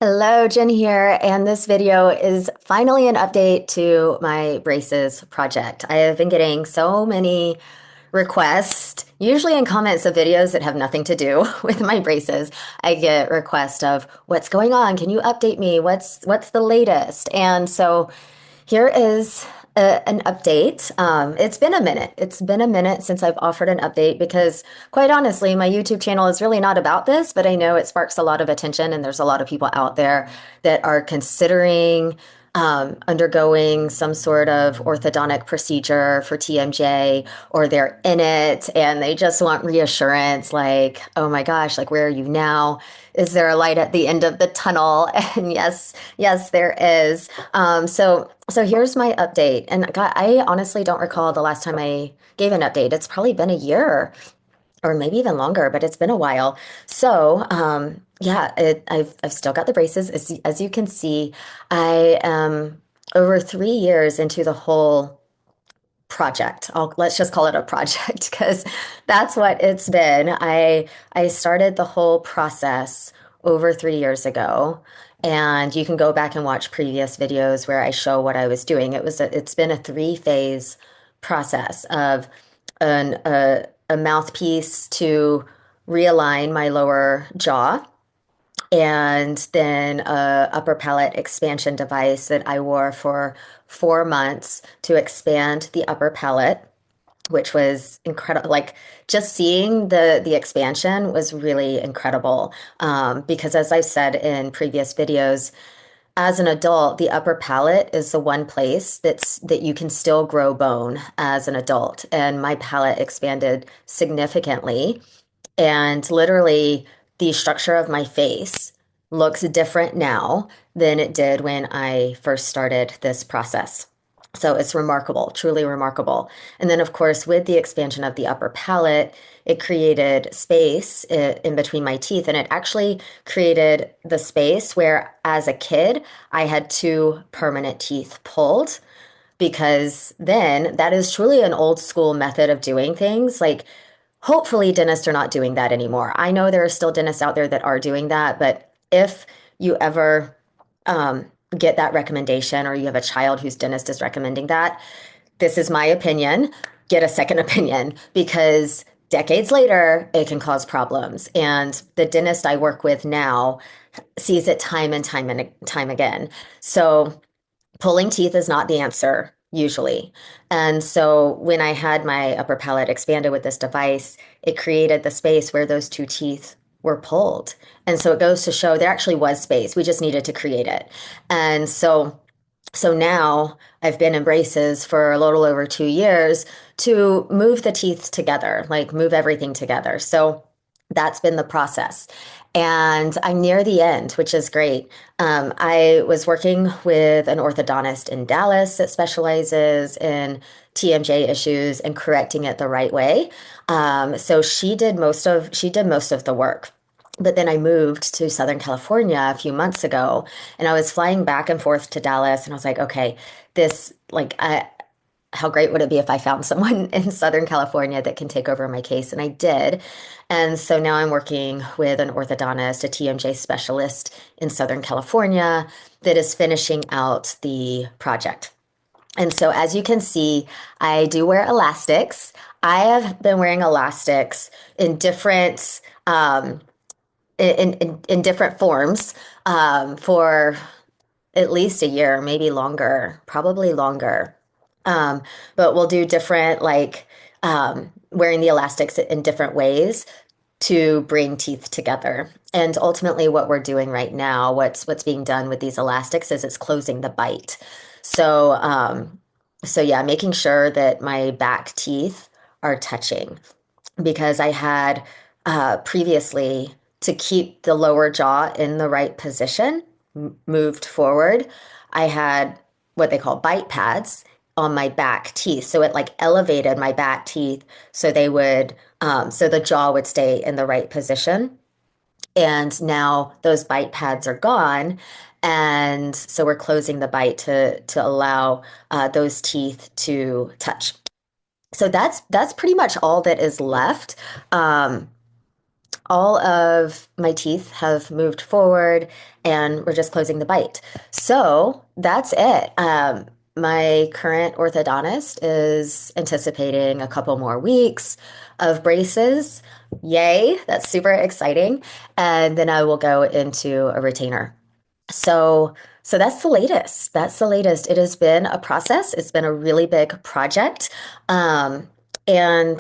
Hello, Jen here, and this video is finally an update to my braces project. I have been getting so many requests, usually in comments of videos that have nothing to do with my braces. I get requests of what's going on? Can you update me? What's the latest? And so here is an update. It's been a minute. It's been a minute since I've offered an update because, quite honestly, my YouTube channel is really not about this, but I know it sparks a lot of attention, and there's a lot of people out there that are considering undergoing some sort of orthodontic procedure for TMJ, or they're in it and they just want reassurance like, oh my gosh, like, where are you now? Is there a light at the end of the tunnel? And yes, there is. So here's my update. And God, I honestly don't recall the last time I gave an update. It's probably been a year or maybe even longer, but it's been a while. So, yeah, I've still got the braces. As you can see, I am over 3 years into the whole project. Let's just call it a project because that's what it's been. I started the whole process over 3 years ago, and you can go back and watch previous videos where I show what I was doing. It's been a three-phase process of a mouthpiece to realign my lower jaw, and then a upper palate expansion device that I wore for 4 months to expand the upper palate, which was incredible. Like, just seeing the expansion was really incredible. Because as I've said in previous videos, as an adult, the upper palate is the one place that you can still grow bone as an adult. And my palate expanded significantly. And literally, the structure of my face looks different now than it did when I first started this process. So it's remarkable, truly remarkable. And then, of course, with the expansion of the upper palate, it created space in between my teeth. And it actually created the space where, as a kid, I had two permanent teeth pulled, because then that is truly an old school method of doing things. Like, hopefully, dentists are not doing that anymore. I know there are still dentists out there that are doing that, but if you ever get that recommendation, or you have a child whose dentist is recommending that, this is my opinion. Get a second opinion, because decades later, it can cause problems. And the dentist I work with now sees it time and time again. So pulling teeth is not the answer usually. And so when I had my upper palate expanded with this device, it created the space where those two teeth were pulled. And so it goes to show there actually was space. We just needed to create it. And so now I've been in braces for a little over 2 years to move the teeth together, like move everything together. So that's been the process. And I'm near the end, which is great. I was working with an orthodontist in Dallas that specializes in TMJ issues and correcting it the right way. So she did most of the work. But then I moved to Southern California a few months ago, and I was flying back and forth to Dallas, and I was like, okay, this, like, how great would it be if I found someone in Southern California that can take over my case? And I did. And so now I'm working with an orthodontist, a TMJ specialist in Southern California, that is finishing out the project. And so, as you can see, I do wear elastics. I have been wearing elastics in different in different forms for at least a year, maybe longer, probably longer. But we'll do different, like, wearing the elastics in different ways to bring teeth together. And ultimately, what we're doing right now, what's being done with these elastics, is it's closing the bite. So, so yeah, making sure that my back teeth are touching, because I had previously, to keep the lower jaw in the right position, moved forward, I had what they call bite pads on my back teeth. So it, like, elevated my back teeth so they would, so the jaw would stay in the right position. And now those bite pads are gone. And so we're closing the bite to allow those teeth to touch. So that's pretty much all that is left. all of my teeth have moved forward and we're just closing the bite. So that's it. My current orthodontist is anticipating a couple more weeks of braces. Yay, that's super exciting. And then I will go into a retainer. So, so that's the latest. That's the latest. It has been a process. It's been a really big project. Um, and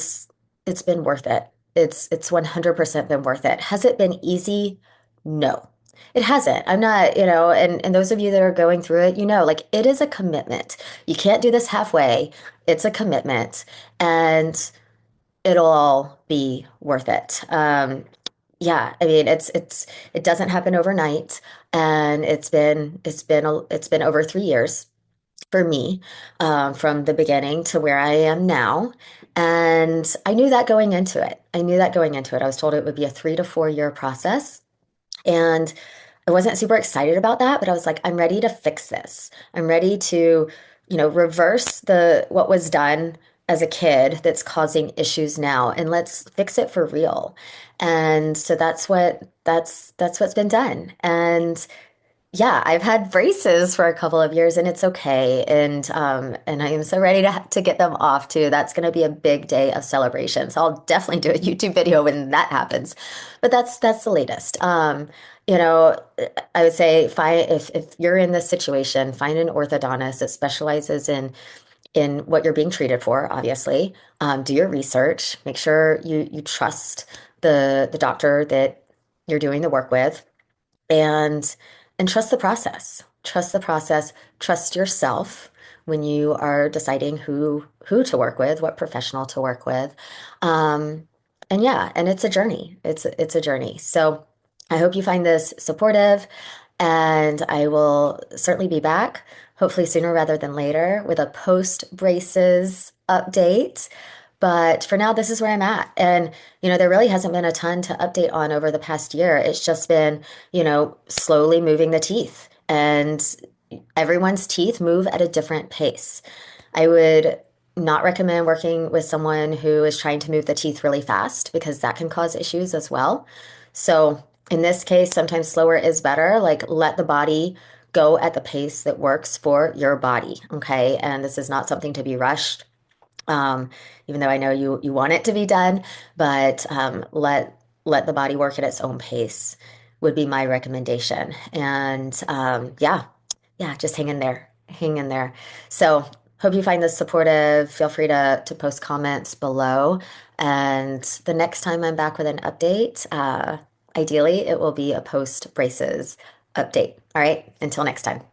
it's been worth it. It's 100% been worth it. Has it been easy? No. It hasn't. I'm not, and those of you that are going through it, like it is a commitment. You can't do this halfway. It's a commitment and it'll all be worth it. Yeah, I mean it doesn't happen overnight, and it's been over 3 years for me, from the beginning to where I am now, and I knew that going into it. I knew that going into it. I was told it would be a 3 to 4 year process, and I wasn't super excited about that, but I was like, I'm ready to fix this. I'm ready to, reverse the what was done as a kid that's causing issues now and let's fix it for real. And so that's what's been done. And yeah, I've had braces for a couple of years and it's okay. And I am so ready to get them off too. That's going to be a big day of celebration. So I'll definitely do a YouTube video when that happens. But that's the latest. You know, I would say if you're in this situation, find an orthodontist that specializes in what you're being treated for, obviously. Do your research, make sure you trust the doctor that you're doing the work with and trust the process. Trust the process. Trust yourself when you are deciding who to work with, what professional to work with. Um, and yeah, and it's a journey. It's a journey. So I hope you find this supportive, and I will certainly be back, hopefully sooner rather than later, with a post braces update. But for now, this is where I'm at. And, there really hasn't been a ton to update on over the past year. It's just been, slowly moving the teeth. And everyone's teeth move at a different pace. I would not recommend working with someone who is trying to move the teeth really fast because that can cause issues as well. So in this case, sometimes slower is better. Like let the body go at the pace that works for your body. Okay. And this is not something to be rushed, um, even though I know you want it to be done, but let the body work at its own pace would be my recommendation. And yeah, yeah, just hang in there, hang in there. So hope you find this supportive. Feel free to post comments below. And the next time I'm back with an update, ideally it will be a post braces update. All right, until next time.